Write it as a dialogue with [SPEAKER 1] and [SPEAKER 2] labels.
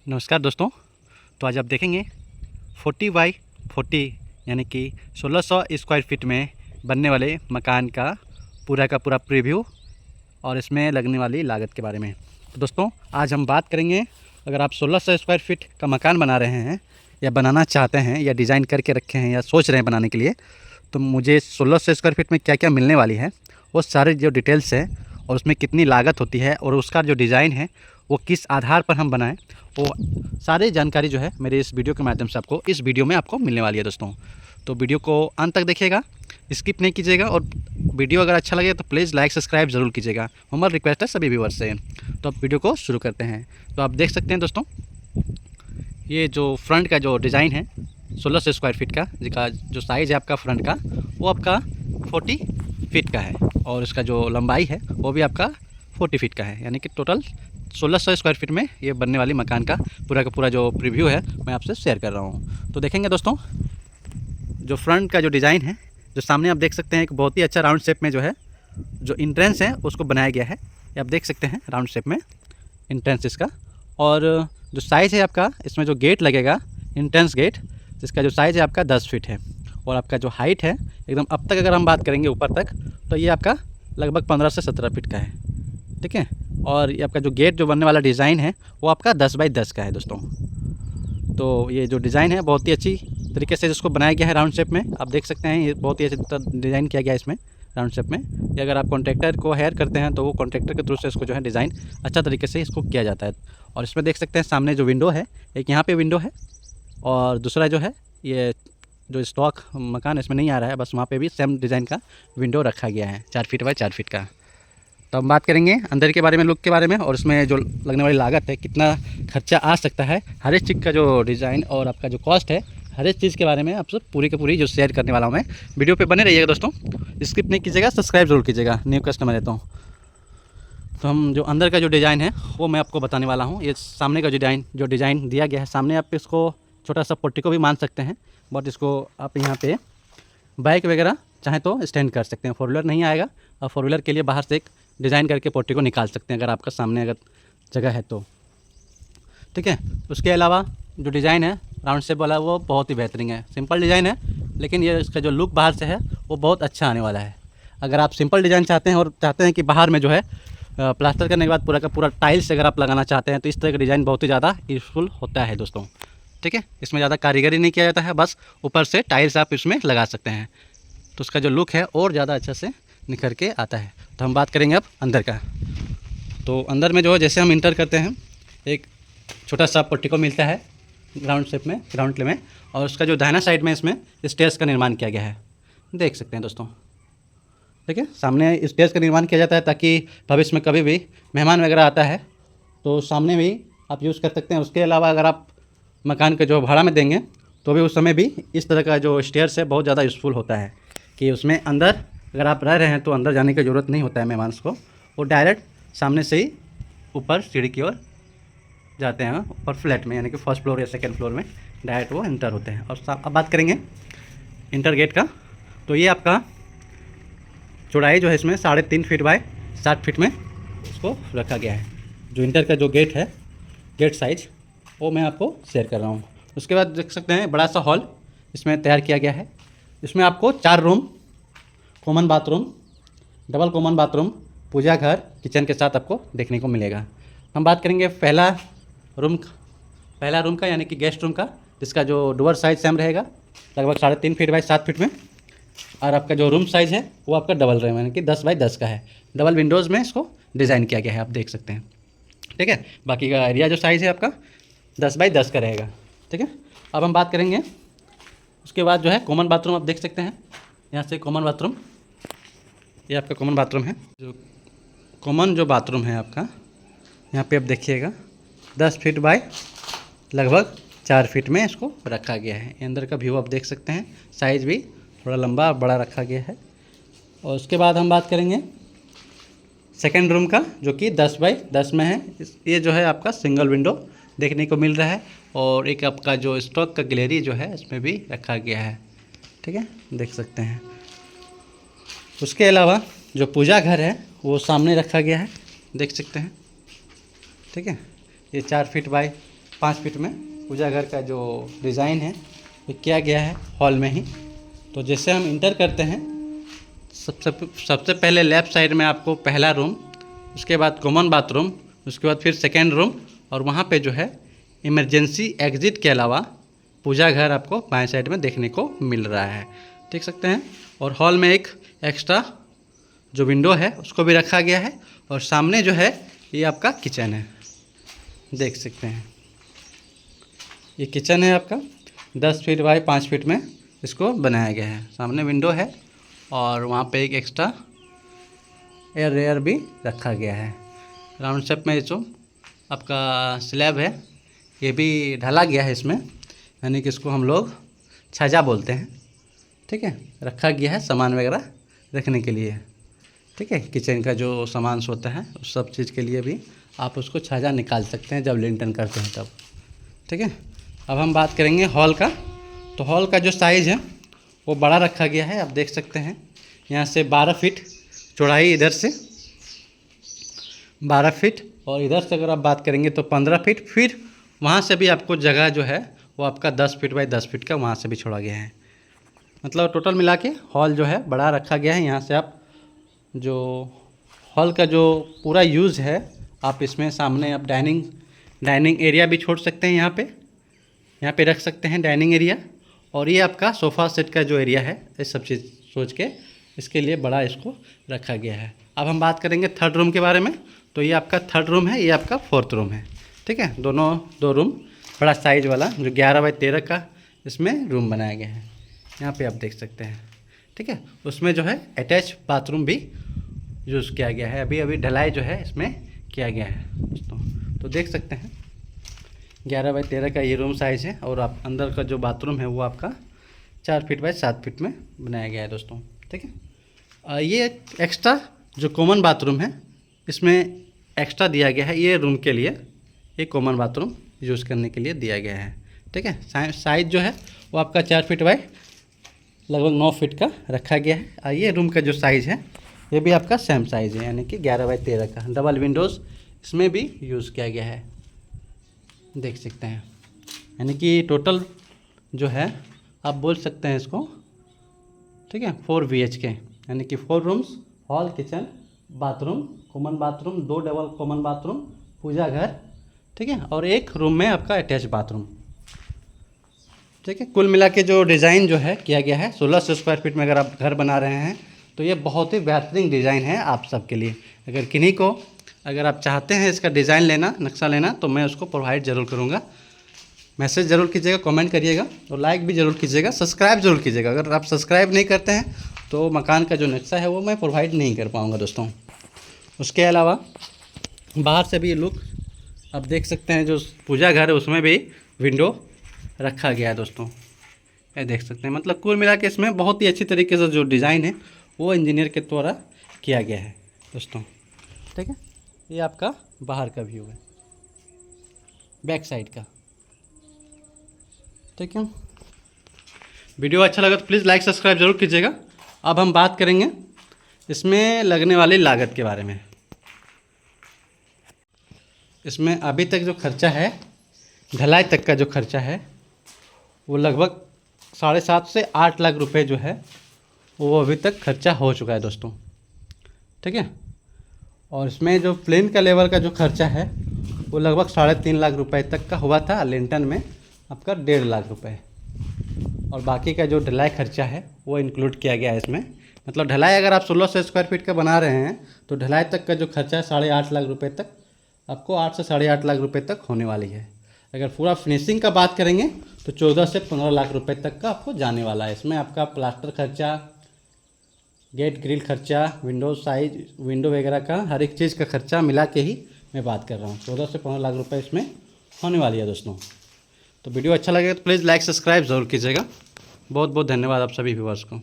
[SPEAKER 1] नमस्कार दोस्तों। तो आज आप देखेंगे 40 बाई 40 यानी कि 1600 स्क्वायर फीट में बनने वाले मकान का पूरा प्रीव्यू और इसमें लगने वाली लागत के बारे में। तो दोस्तों आज हम बात करेंगे, अगर आप 1600 स्क्वायर फीट का मकान बना रहे हैं या बनाना चाहते हैं या डिज़ाइन करके रखे हैं या सोच रहे हैं बनाने के लिए, तो मुझे 1600 स्क्वायर फीट में क्या क्या मिलने वाली है वो सारे जो डिटेल्स है और उसमें कितनी लागत होती है और उसका जो डिज़ाइन है वो किस आधार पर हम बनाएं, वो सारी जानकारी जो है मेरे इस वीडियो के माध्यम से इस वीडियो में आपको मिलने वाली है दोस्तों। तो वीडियो को अंत तक देखिएगा, स्किप नहीं कीजिएगा और वीडियो अगर अच्छा लगे तो प्लीज़ लाइक सब्सक्राइब ज़रूर कीजिएगा, हमारी रिक्वेस्ट है सभी व्यूअर्स से। तो अब वीडियो को शुरू करते हैं। तो आप देख सकते हैं दोस्तों, ये जो फ्रंट का जो डिज़ाइन है 1600 स्क्वायर फीट का जो साइज़ है आपका फ्रंट का वो आपका 40 फीट का है और इसका जो लंबाई है वो भी आपका 40 फीट का है, यानी कि टोटल 1600 स्क्वायर फीट में ये बनने वाली मकान का पूरा जो प्रीव्यू है मैं आपसे शेयर कर रहा हूँ। तो देखेंगे दोस्तों, जो फ्रंट का जो डिज़ाइन है, जो सामने आप देख सकते हैं एक बहुत ही अच्छा राउंड शेप में जो है जो इंट्रेंस है उसको बनाया गया है। ये आप देख सकते हैं राउंड शेप में इंट्रेंस इसका, और जो साइज़ है आपका इसमें जो गेट लगेगा इंट्रेंस गेट, जिसका जो साइज़ है आपका 10 फीट है और आपका जो हाइट है एकदम अब तक अगर हम बात करेंगे ऊपर तक तो ये आपका लगभग 15 से 17 फीट का है, ठीक है। और ये आपका जो गेट जो बनने वाला डिज़ाइन है वो आपका 10 बाई 10 का है दोस्तों। तो ये जो डिज़ाइन है बहुत ही अच्छी तरीके से जिसको बनाया गया है राउंड शेप में, आप देख सकते हैं ये बहुत ही अच्छी डिज़ाइन किया गया है इसमें राउंड शेप में। ये अगर आप कॉन्ट्रैक्टर को हायर करते हैं तो वो कॉन्ट्रैक्टर के थ्रू से इसको जो है डिज़ाइन अच्छा तरीके से इसको किया जाता है। और इसमें देख सकते हैं सामने जो विंडो है, एक यहाँ पे विंडो है और दूसरा जो है ये जो स्टॉक मकान इसमें नहीं आ रहा है, बस वहाँ पे भी सेम डिज़ाइन का विंडो रखा गया है 4 फीट बाई 4 फीट का। तो हम बात करेंगे अंदर के बारे में, लुक के बारे में, और उसमें जो लगने वाली लागत है, कितना खर्चा आ सकता है, हर एक चीज़ का जो डिज़ाइन और आपका जो कॉस्ट है, हर एक चीज़ के बारे में आपसे पूरी की पूरी जो शेयर करने वाला हूँ मैं। वीडियो पे बने रहिएगा दोस्तों, स्किप नहीं कीजिएगा, सब्सक्राइब जरूर कीजिएगा, न्यू कस्टमर है तो। हम जो अंदर का जो डिज़ाइन है वो मैं आपको बताने वाला हूँ। ये सामने का जो डिज़ाइन दिया गया है, सामने आप इसको छोटा सा पोर्टिको भी मान सकते हैं, बट इसको आप यहाँ पे बाइक वगैरह चाहे तो स्टैंड कर सकते हैं। 4 व्हीलर नहीं आएगा और 4 व्हीलर के लिए बाहर से एक डिज़ाइन करके पोर्टिको निकाल सकते हैं अगर आपका सामने अगर जगह है तो, ठीक है। उसके अलावा जो डिज़ाइन है राउंड शेप वाला वो बहुत ही बेहतरीन है। सिंपल डिज़ाइन है लेकिन ये इसका जो लुक बाहर से है वो बहुत अच्छा आने वाला है। अगर आप सिंपल डिज़ाइन चाहते हैं और चाहते हैं कि बाहर में जो है प्लास्टर करने के बाद पूरा का पूरा टाइल्स अगर आप लगाना चाहते हैं तो इस तरह का डिज़ाइन बहुत ही ज़्यादा यूज़फुल होता है दोस्तों, ठीक है। इसमें ज़्यादा कारीगरी नहीं किया जाता है, बस ऊपर से टाइल्स आप इसमें लगा सकते हैं तो उसका जो लुक है और ज़्यादा अच्छा से निखर के आता है। तो हम बात करेंगे अब अंदर का। तो अंदर में जो है जैसे हम इंटर करते हैं एक छोटा सा पोर्टिको मिलता है ग्राउंड शेप में, ग्राउंड में, और उसका जो दाहिना साइड में इसमें स्टेयर्स का निर्माण किया गया है, देख सकते हैं दोस्तों, ठीक है। सामने स्टेयर्स का निर्माण किया जाता है ताकि भविष्य में कभी भी मेहमान वगैरह आता है तो सामने भी आप यूज़ कर सकते हैं। उसके अलावा अगर आप मकान के जो भाड़ा में देंगे तो भी उस समय भी इस तरह का जो स्टेयर्स है बहुत ज़्यादा यूज़फुल होता है कि उसमें अंदर अगर आप रह रहे हैं तो अंदर जाने की ज़रूरत नहीं होता है मेहमान को, वो डायरेक्ट सामने से ही ऊपर सीढ़ी की ओर जाते हैं, ऊपर फ्लैट में, यानी कि फर्स्ट फ्लोर या सेकंड फ्लोर में डायरेक्ट वो इंटर होते हैं। और अब बात करेंगे इंटर गेट का। तो ये आपका चौड़ाई जो है इसमें 3.5 फीट बाय 7 फीट में इसको रखा गया है। जो इंटर का जो गेट है, गेट साइज वो मैं आपको शेयर कर रहा हूँ। उसके बाद देख सकते हैं बड़ा सा हॉल इसमें तैयार किया गया है। इसमें आपको 4 room, common bathroom, double common bathroom, पूजा घर, किचन के साथ आपको देखने को मिलेगा। हम बात करेंगे पहला रूम का, यानी कि गेस्ट रूम का, जिसका जो डोर साइज सेम रहेगा लगभग 3.5 फीट बाई 7 फीट में, और आपका जो रूम साइज़ है वो आपका डबल रहेगा, यानी कि 10 बाई 10 का है। डबल विंडोज़ में इसको डिज़ाइन किया गया है, आप देख सकते हैं, ठीक है। बाकी का एरिया जो साइज़ है आपका 10 बाई 10 का रहेगा, ठीक है। अब हम बात करेंगे उसके बाद जो है कॉमन बाथरूम, आप देख सकते हैं यहाँ से कॉमन बाथरूम, ये आपका कॉमन बाथरूम है। जो कॉमन जो बाथरूम है आपका यहाँ पे आप देखिएगा 10 फीट बाय लगभग 4 फीट में इसको रखा गया है। अंदर का व्यू आप देख सकते हैं, साइज़ भी थोड़ा लंबा और बड़ा रखा गया है। और उसके बाद हम बात करेंगे सेकेंड रूम का, जो कि 10 बाई 10 में है। ये जो है आपका सिंगल विंडो देखने को मिल रहा है और एक आपका जो स्टॉक का गैलरी जो है इसमें भी रखा गया है, ठीक है, देख सकते हैं। उसके अलावा जो पूजा घर है वो सामने रखा गया है, देख सकते हैं, ठीक है। ये 4 फीट बाय 5 फीट में पूजा घर का जो डिज़ाइन है ये किया गया है हॉल में ही। तो जैसे हम इंटर करते हैं सबसे पहले लेफ़्ट साइड में आपको पहला रूम, उसके बाद कॉमन बाथरूम, उसके बाद फिर सेकेंड रूम, और वहाँ पे जो है इमरजेंसी एग्ज़िट के अलावा पूजा घर आपको बाएं साइड में देखने को मिल रहा है, देख सकते हैं। और हॉल में एक एक्स्ट्रा जो विंडो है उसको भी रखा गया है, और सामने जो है ये आपका किचन है, देख सकते हैं। ये किचन है आपका 10 फीट बाई 5 फीट में इसको बनाया गया है। सामने विंडो है और वहाँ पे एक एक्स्ट्रा एयर भी रखा गया है। राउंड शेप में जो आपका स्लैब है ये भी ढला गया है इसमें, यानी कि इसको हम लोग छाजा बोलते हैं, ठीक है। रखा गया है सामान वगैरह रखने के लिए, ठीक है। किचन का जो सामान होता है उस सब चीज़ के लिए भी आप उसको छाजा निकाल सकते हैं जब लिंटन करते हैं तब, ठीक है। अब हम बात करेंगे हॉल का। तो हॉल का जो साइज़ है वो बड़ा रखा गया है, आप देख सकते हैं। यहाँ से 12 फीट चौड़ाई, इधर से 12 फीट, और इधर से अगर आप बात करेंगे तो 15 फीट। फिर वहाँ से भी आपको जगह जो है वो आपका 10 फीट बाई 10 फीट का वहाँ से भी छोड़ा गया है। मतलब टोटल मिला के हॉल जो है बड़ा रखा गया है। यहाँ से आप जो हॉल का जो पूरा यूज़ है आप इसमें सामने आप डाइनिंग एरिया भी छोड़ सकते हैं, यहाँ पे रख सकते हैं डाइनिंग एरिया। और ये आपका सोफ़ा सेट का जो एरिया है इस सब चीज़ सोच के इसके लिए बड़ा इसको रखा गया है। अब हम बात करेंगे थर्ड रूम के बारे में। तो ये आपका थर्ड रूम है, ये आपका फोर्थ रूम है, ठीक है। दोनों 2 रूम बड़ा साइज वाला जो 11 बाई 13 का इसमें रूम बनाया गया है, यहाँ पे आप देख सकते हैं, ठीक है। उसमें जो है अटैच बाथरूम भी यूज़ किया गया है। अभी ढलाई जो है इसमें किया गया है दोस्तों। तो देख सकते हैं 11 बाई 13 का ये रूम साइज़ है, और आप अंदर का जो बाथरूम है वो आपका 4 फीट बाई 7 फीट में बनाया गया है दोस्तों, ठीक है। ये एक्स्ट्रा जो कॉमन बाथरूम है इसमें एक्स्ट्रा दिया गया है, ये रूम के लिए ये कॉमन बाथरूम यूज़ करने के लिए दिया गया है, ठीक है। साइज़ जो है वो आपका 4 फीट बाई लगभग 9 फीट का रखा गया है। ये रूम का जो साइज़ है ये भी आपका सेम साइज़ है, यानी कि 11 बाई 13 का। डबल विंडोज़ इसमें भी यूज़ किया गया है, देख सकते हैं। यानी कि टोटल जो है आप बोल सकते हैं इसको, ठीक है, 4 BHK, यानी कि 4 rooms, hall, kitchen, bathroom, common bathroom, 2 double common bathroom, पूजा घर, ठीक है, और एक रूम में आपका अटैच बाथरूम, ठीक है। कुल मिला के जो डिज़ाइन जो है किया गया है 1600 स्क्वायर फीट में अगर आप घर बना रहे हैं तो ये बहुत ही बेहतरीन डिज़ाइन है आप सबके लिए। अगर किन्हीं को अगर आप चाहते हैं इसका डिज़ाइन लेना, नक्शा लेना, तो मैं उसको प्रोवाइड ज़रूर करूँगा। मैसेज ज़रूर कीजिएगा, कमेंट करिएगा और लाइक भी ज़रूर कीजिएगा, सब्सक्राइब ज़रूर कीजिएगा। अगर आप सब्सक्राइब नहीं करते हैं तो मकान का जो नक्शा है वो मैं प्रोवाइड नहीं कर पाऊँगा दोस्तों। उसके अलावा बाहर से भी लुक आप देख सकते हैं, जो पूजा घर है उसमें भी विंडो रखा गया है दोस्तों, ये देख सकते हैं। मतलब कुल मिला के इसमें बहुत ही अच्छी तरीके से जो डिज़ाइन है वो इंजीनियर के द्वारा किया गया है दोस्तों, ठीक है। ये आपका बाहर का व्यू है, बैक साइड का, ठीक है। वीडियो अच्छा लगा तो प्लीज़ लाइक सब्सक्राइब जरूर कीजिएगा। अब हम बात करेंगे इसमें लगने वाली लागत के बारे में। इसमें अभी तक जो खर्चा है, ढलाई तक का जो खर्चा है वो लगभग 7.5 से 8 लाख रुपए जो है वो अभी तक खर्चा हो चुका है दोस्तों, ठीक है। और इसमें जो प्लेन का लेवल का जो खर्चा है वो लगभग 3.5 लाख रुपए तक का हुआ था। लिंटन में आपका 1.5 लाख रुपए, और बाकी का जो ढलाई खर्चा है वो इंक्लूड किया गया है इसमें। मतलब ढलाई अगर आप 1600 स्क्वायर फीट का बना रहे हैं तो ढलाई तक का जो खर्चा है 8.5 लाख रुपए तक, आपको 8 से 8.5 लाख रुपए तक होने वाली है। अगर पूरा फिनिशिंग का बात करेंगे तो 14 से 15 लाख रुपए तक का आपको जाने वाला है। इसमें आपका प्लास्टर खर्चा, गेट ग्रिल खर्चा, विंडो साइज, विंडो वगैरह का हर एक चीज़ का खर्चा मिला के ही मैं बात कर रहा हूँ। 14 से 15 लाख रुपए इसमें होने वाली है दोस्तों। तो वीडियो अच्छा लगेगा तो प्लीज़ लाइक सब्सक्राइब ज़रूर कीजिएगा। बहुत बहुत धन्यवाद आप सभी व्यूअर्स को।